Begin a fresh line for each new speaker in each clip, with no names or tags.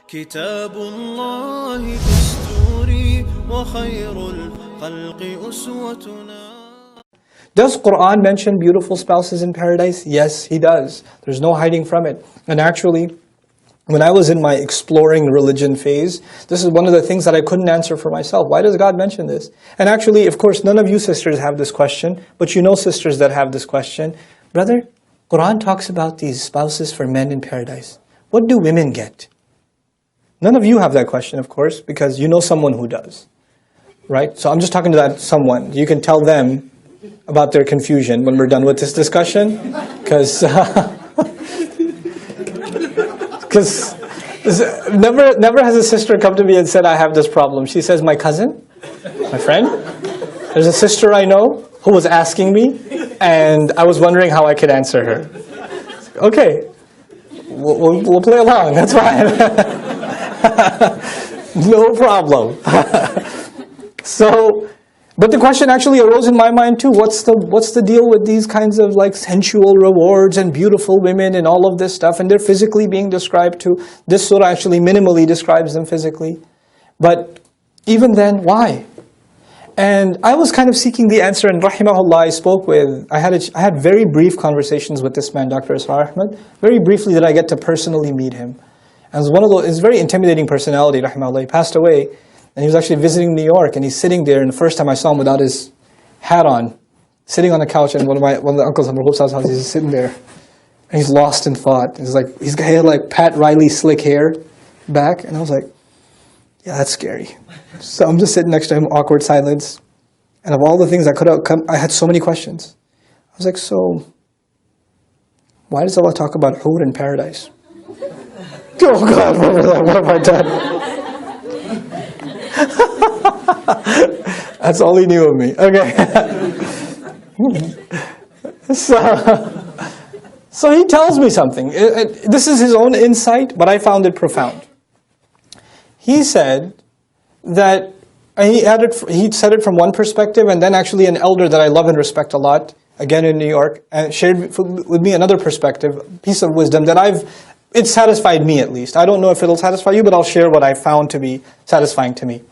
كتاب الله دستوري وخير الخلق أسوتنا.
Does Quran mention beautiful spouses in paradise? Yes, he does. There's no hiding from it. And actually, when I was in my exploring religion phase, this is one of the things that I couldn't answer for myself. Why does God mention this? And actually, of course, none of you sisters have this question, but you know sisters that have this question. Brother, Quran talks about these spouses for men in paradise. What do women get? None of you have that question, of course, because you know someone who does. Right? So I'm just talking to that someone. You can tell them about their confusion when we're done with this discussion. Because never has a sister come to me and said, I have this problem. She says, my cousin, my friend, there's a sister I know who was asking me, and I was wondering how I could answer her. Okay, we'll play along, that's fine. No problem. So, but the question actually arose in my mind too. What's the deal with these kinds of like sensual rewards and beautiful women and all of this stuff? And they're physically being described too. This surah actually minimally describes them physically. But even then, why? And I was kind of seeking the answer, and rahimahullah, I had very brief conversations with this man, Dr. Israr Ahmed. Very briefly did I get to personally meet him. And it was one of those, it's a very intimidating personality, rahimahullah. He passed away. And he was actually visiting New York, and he's sitting there, and the first time I saw him without his hat on, sitting on the couch, and one of the uncles at Marhub's house, he's just sitting there, and he's lost in thought. He's got like Pat Riley slick hair back, and I was like, yeah, that's scary. So I'm just sitting next to him, awkward silence, and of all the things that could have come, I had so many questions. I was like, so, why does Allah talk about Hur in paradise? Oh God, what have I done? That's all he knew of me. Okay. So he tells me something. This is his own insight, but I found it profound. He said that he said it from one perspective, and then actually an elder that I love and respect a lot, again in New York, and shared with me another perspective, piece of wisdom that it satisfied me at least. I don't know if it'll satisfy you, but I'll share what I found to be satisfying to me.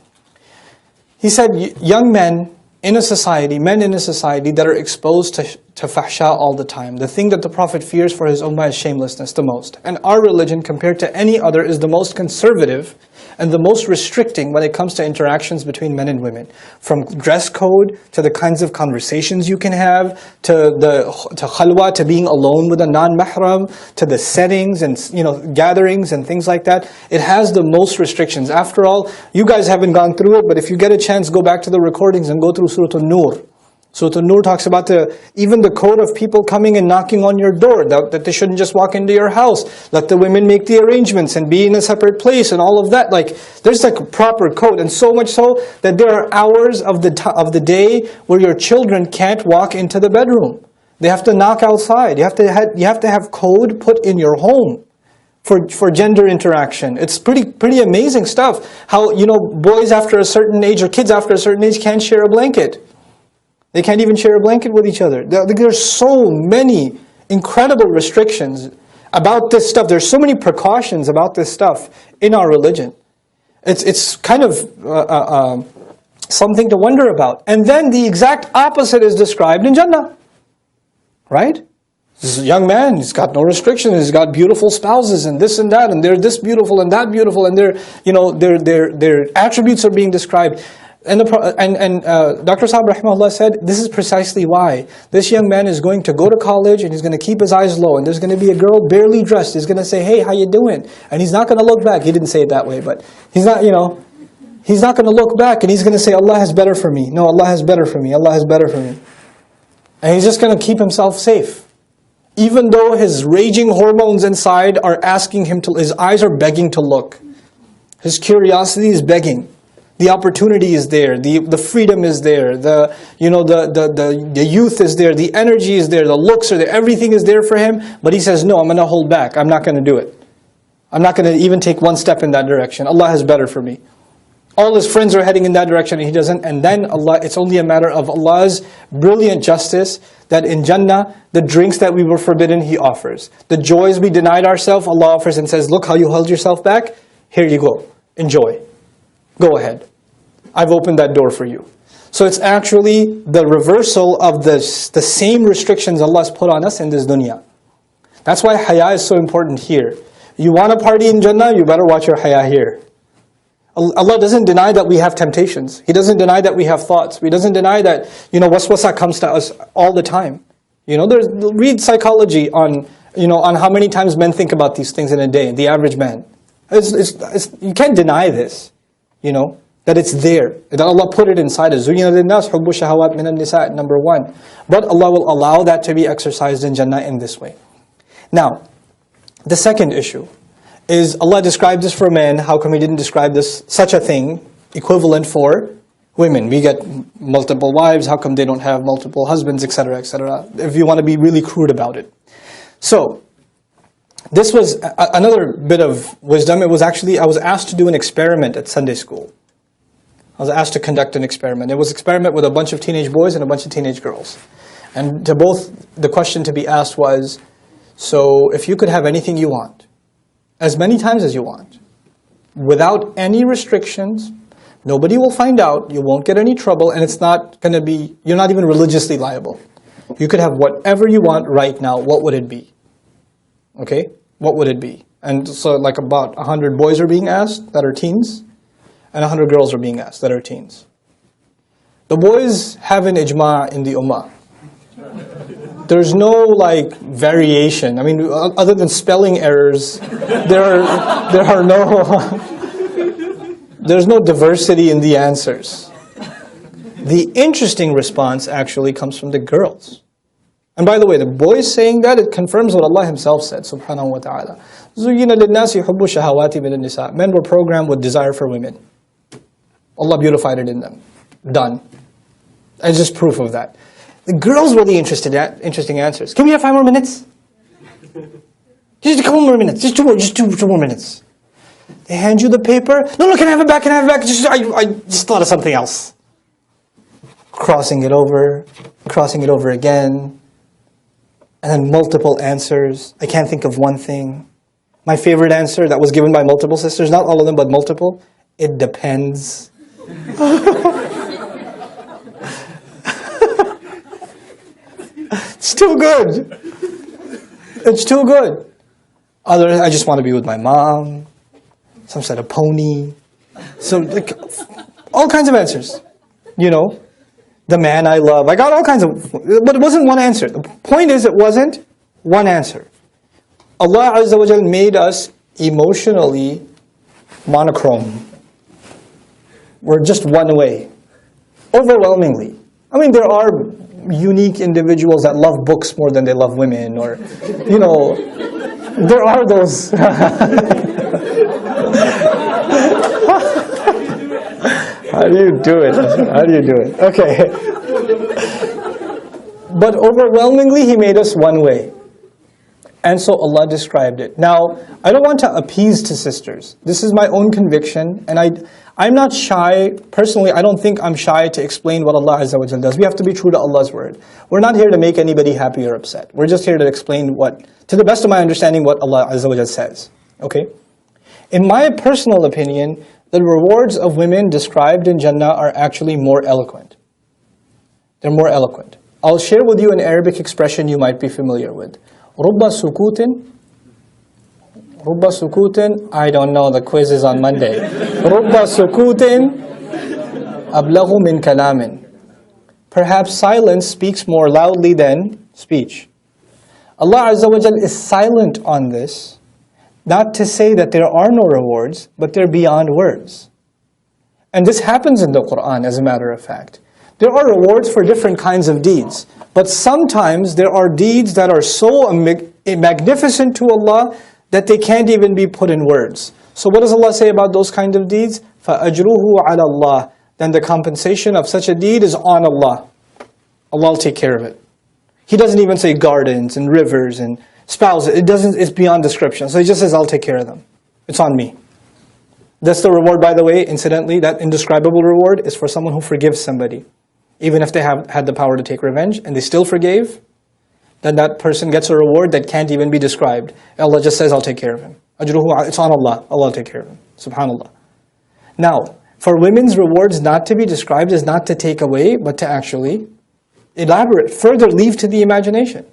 He said, young men in a society that are exposed to fahsha all the time, the thing that the Prophet fears for his ummah is shamelessness the most. And our religion, compared to any other, is the most conservative and the most restricting when it comes to interactions between men and women. From dress code, to the kinds of conversations you can have, to khalwa, to being alone with a non-mahram, to the settings and gatherings and things like that. It has the most restrictions. After all, you guys haven't gone through it, but if you get a chance, go back to the recordings and go through Surah An-Nur. Surah An-Nur talks about even the code of people coming and knocking on your door, that they shouldn't just walk into your house. Let the women make the arrangements and be in a separate place and all of that. Like, there's like a proper code, and so much so that there are hours of the day where your children can't walk into the bedroom. They have to knock outside. You have to have code put in your home for gender interaction. It's pretty amazing stuff. How boys after a certain age or kids after a certain age can't share a blanket. They can't even share a blanket with each other. There's so many incredible restrictions about this stuff. There's so many precautions about this stuff in our religion. It's kind of something to wonder about. And then the exact opposite is described in Jannah. Right? This is a young man, he's got no restrictions, he's got beautiful spouses and this and that, and they're this beautiful and that beautiful, and their attributes are being described. And Dr. Sahab rahimahullah said, this is precisely why. This young man is going to go to college and he's going to keep his eyes low, and there's going to be a girl barely dressed. He's going to say, hey, how you doing? And he's not going to look back. He didn't say it that way, but he's not going to look back, and he's going to say, Allah has better for me. No, Allah has better for me. Allah has better for me. And he's just going to keep himself safe. Even though his raging hormones inside are asking him to, his eyes are begging to look. His curiosity is begging. The opportunity is there, the freedom is there, the youth is there, the energy is there, the looks are there, everything is there for him, but he says, no, I'm going to hold back, I'm not going to do it. I'm not going to even take one step in that direction. Allah has better for me. All his friends are heading in that direction and he doesn't, and then it's only a matter of Allah's brilliant justice that in Jannah, the drinks that we were forbidden, He offers. The joys we denied ourselves, Allah offers and says, look how you held yourself back. Here you go. Enjoy. Go ahead. I've opened that door for you. So it's actually the reversal of the same restrictions Allah has put on us in this dunya. That's why haya is so important here. You want to party in Jannah, you better watch your haya here. Allah doesn't deny that we have temptations. He doesn't deny that we have thoughts. He doesn't deny that, waswasa comes to us all the time. Read psychology on how many times men think about these things in a day, the average man. You can't deny this, that it's there, that Allah put it inside us. زُيِّنَ لِلنَّاسِ حُبُّ الشَّهَوَاتِ مِنَ النِّسَاءِ, number one. But Allah will allow that to be exercised in Jannah in this way. Now, the second issue is Allah described this for men. How come He didn't describe such a thing equivalent for women? We get multiple wives. How come they don't have multiple husbands, etc., etc.? If you want to be really crude about it. So, this was another bit of wisdom. It was actually, I was asked to do an experiment at Sunday school. I was asked to conduct an experiment. It was an experiment with a bunch of teenage boys and a bunch of teenage girls. And to both, the question to be asked was, so if you could have anything you want, as many times as you want, without any restrictions, nobody will find out, you won't get any trouble, and it's not going to be, you're not even religiously liable. You could have whatever you want right now, what would it be? Okay? What would it be? And so like about 100 boys are being asked that are teens, and 100 girls are being asked that are teens. The boys have an ijma' in the ummah. There's no variation. I mean, other than spelling errors, there's no diversity in the answers. The interesting response actually comes from the girls. And by the way, the boys saying that, it confirms what Allah Himself said, subhanahu wa ta'ala. زُيِّنَ لِلنَّاسِ حُبُّ الشَّهَوَاتِ مِنَ النِّسَاءِ. Men were programmed with desire for women. Allah beautified it in them. Done. And just proof of that. The girls were the interesting answers. Can we have 5 more minutes? Just a couple more minutes. Just two more minutes. They hand you the paper. No, can I have it back? Can I have it back? I just thought of something else. Crossing it over again. And then multiple answers. I can't think of one thing. My favorite answer that was given by multiple sisters, not all of them, but multiple. It depends. It's too good. It's too good. Others, I just want to be with my mom. Some said a pony. So all kinds of answers. The man I love. I got all kinds of, but it wasn't one answer. The point is, it wasn't one answer. Allah Azza wa Jal made us emotionally monochrome. We're just one way. Overwhelmingly. I mean, there are unique individuals that love books more than they love women, or, there are those. How do you do it? Okay. But overwhelmingly, He made us one way. And so Allah described it. Now, I don't want to appease to sisters. This is my own conviction, and I'm not shy. Personally, I don't think I'm shy to explain what Allah Azza wa Jal does. We have to be true to Allah's word. We're not here to make anybody happy or upset. We're just here to explain to the best of my understanding, what Allah Azza wa Jal says. Okay? In my personal opinion, the rewards of women described in Jannah are actually more eloquent. They're more eloquent. I'll share with you an Arabic expression you might be familiar with. رُبَّ سُكُوتٍ, I don't know, the quiz is on Monday. رُبَّ سُكُوتٍ أَبْلَغُ مِنْ كَلَامٍ. Perhaps silence speaks more loudly than speech. Allah Azza wa Jal is silent on this, not to say that there are no rewards, but they're beyond words. And this happens in the Quran, as a matter of fact. There are rewards for different kinds of deeds, but sometimes there are deeds that are so magnificent to Allah that they can't even be put in words. So what does Allah say about those kind of deeds? فَأَجْرُهُ عَلَى اللَّهِ. Then the compensation of such a deed is on Allah. Allah will take care of it. He doesn't even say gardens and rivers and spouses. It's beyond description. So He just says, I'll take care of them. It's on me. That's the reward, by the way, incidentally, that indescribable reward is for someone who forgives somebody. Even if they have had the power to take revenge and they still forgave, then that person gets a reward that can't even be described. Allah just says, I'll take care of him. Ajruhu, it's on Allah. Allah will take care of him. Subhanallah. Now, for women's rewards not to be described as not to take away, but to actually elaborate, further leave to the imagination.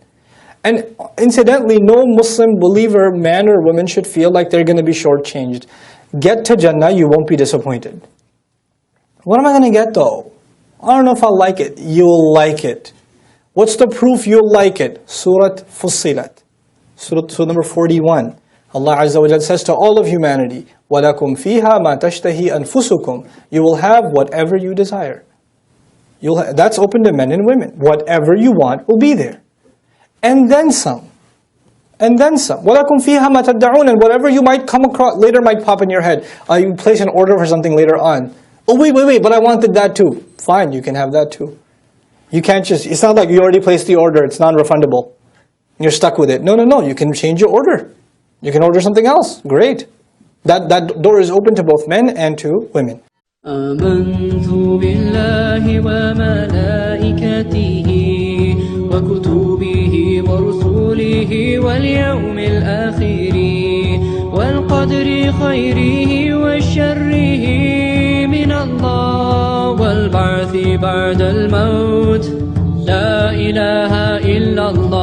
And incidentally, no Muslim believer, man or woman, should feel like they're going to be shortchanged. Get to Jannah, you won't be disappointed. What am I going to get though? I don't know if I'll like it. You'll like it. What's the proof you'll like it? Surah Fussilat. Surah number 41. Allah Azza wa Jalla says to all of humanity, وَلَكُمْ فِيهَا مَا تَشْتَهِي أَنفُسُكُمْ. You will have whatever you desire. That's open to men and women. Whatever you want will be there. And then some. And then some. وَلَكُمْ فِيهَا مَا تَدَّعُونَ. And whatever you might come across, later might pop in your head. You place an order for something later on. Oh wait, but I wanted that too. Fine, you can have that too. You can't just, it's not like you already placed the order, it's non-refundable. You're stuck with it. No, you can change your order. You can order something else. Great. That door is open to both men and to women.
آمنت بالله وملائكته وكتبه ورسله واليوم الآخر والقدر خيره وشره من الله والبعث بعد الموت لا إله إلا الله